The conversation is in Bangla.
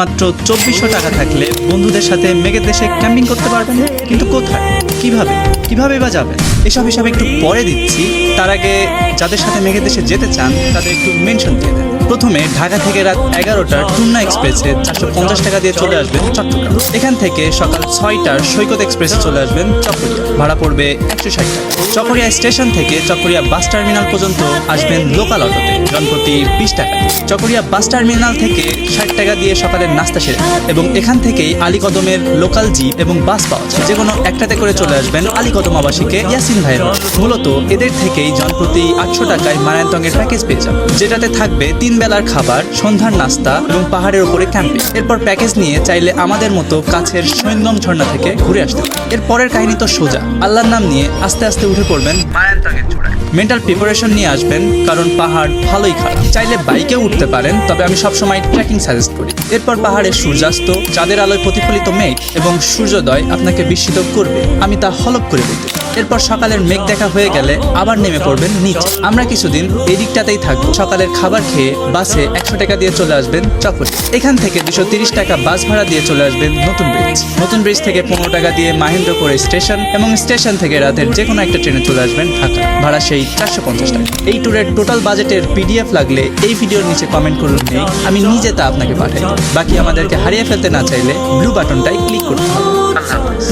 মাত্র 2400 টাকা থাকলে বন্ধুদের সাথে মেঘের দেশে ক্যাম্পিং করতে পারবেন। কিন্তু কোথায়, কিভাবে বা যাবেন, এসব একটু পরে দিচ্ছি। তার আগে যাদের সাথে মেঘের দেশে যেতে চান তাদের একটু মেনশন দিয়ে দেন। প্রথমে ঢাকা থেকে রাত 11টার টুন্না এক্সপ্রেসে 450 টাকা দিয়ে চলে আসবেন চট্টগ্রাম। এখান থেকে সকাল 6টার সৈকত এক্সপ্রেসে চলে আসবেন চকরিয়া, ভাড়া পড়বে 160 টাকা। চকরিয়া স্টেশন থেকে চকরিয়া বাস টার্মিনাল পর্যন্ত আসবেন লোকাল অটোতে, জনপ্রতি 20 টাকা। চকরিয়া বাস টার্মিনাল থেকে 60 টাকা দিয়ে সকালের নাস্তা সেরে এবং এখান থেকেই আলীকদমের লোকাল জিপ এবং বাস পাওয়া যায়। যে কোনো একটাতে করে চলে আসবেন আলীকদম আবাসিকে ইয়াসিন ভাইয়ের। মূলত এদের থেকেই জনপ্রতি 800 টাকায় মারায়ন্তঙ্গের প্যাকেজ পেয়ে যাবেন, যেটাতে থাকবে 3 বেলার খাবার, সন্ধ্যার নাস্তা এবং পাহাড়ের উপরে ক্যাম্পিং। এরপর প্যাকেজ নিয়ে চাইলে আমাদের মতো কাছের সৈন্দম ঝর্ণা থেকে ঘুরে আসতে পারেন। এর পরের কাহিনী তো সোজা, আল্লাহর নাম নিয়ে আস্তে আস্তে উঠে পড়বেন মারায়ন্তঙ্গের চূড়ায়। মেন্টাল প্রিপারেশন নিয়ে আসবেন, কারণ পাহাড় ভালোই খারাপ। চাইলে বাইকেও উঠতে পারেন, তবে আমি সবসময় ট্রেকিং সাজেস্ট করি। এরপর পাহাড়ের সূর্যাস্ত, চাঁদের আলোয় প্রতিফলিত মেঘ এবং সূর্যোদয় আপনাকে বিস্মিত করবে, আমি তা হলপ করে বলতে। এরপর সকালের মেঘ দেখা হয়ে গেলে আবার নেমে পড়বেন নিচে। আমরা কিছুদিন এই দিকটাতেই থাকবো। সকালের খাবার খেয়ে বাসে 100 টাকা দিয়ে চলে আসবেন চকরিয়া। এখান থেকে 230 টাকা বাস ভাড়া দিয়ে চলে আসবেন নতুন ব্রিজ থেকে 15 টাকা দিয়ে মাহেন্দ্রপুর স্টেশন এবং স্টেশন থেকে রাতের যে কোনো একটা ট্রেনে চলে আসবেন ঢাকা, ভাড়া সেই 450 টাকা। এই ট্যুরের টোটাল বাজেটের PDF লাগলে এই ভিডিওর নিচে কমেন্ট করুন, নেই আমি নিজে তা আপনাকে পাঠাই। বাকি আমাদেরকে হারিয়ে ফেলতে না চাইলে ব্লু বাটনটাই ক্লিক করতে হবে। আল্লাহ হাফেজ।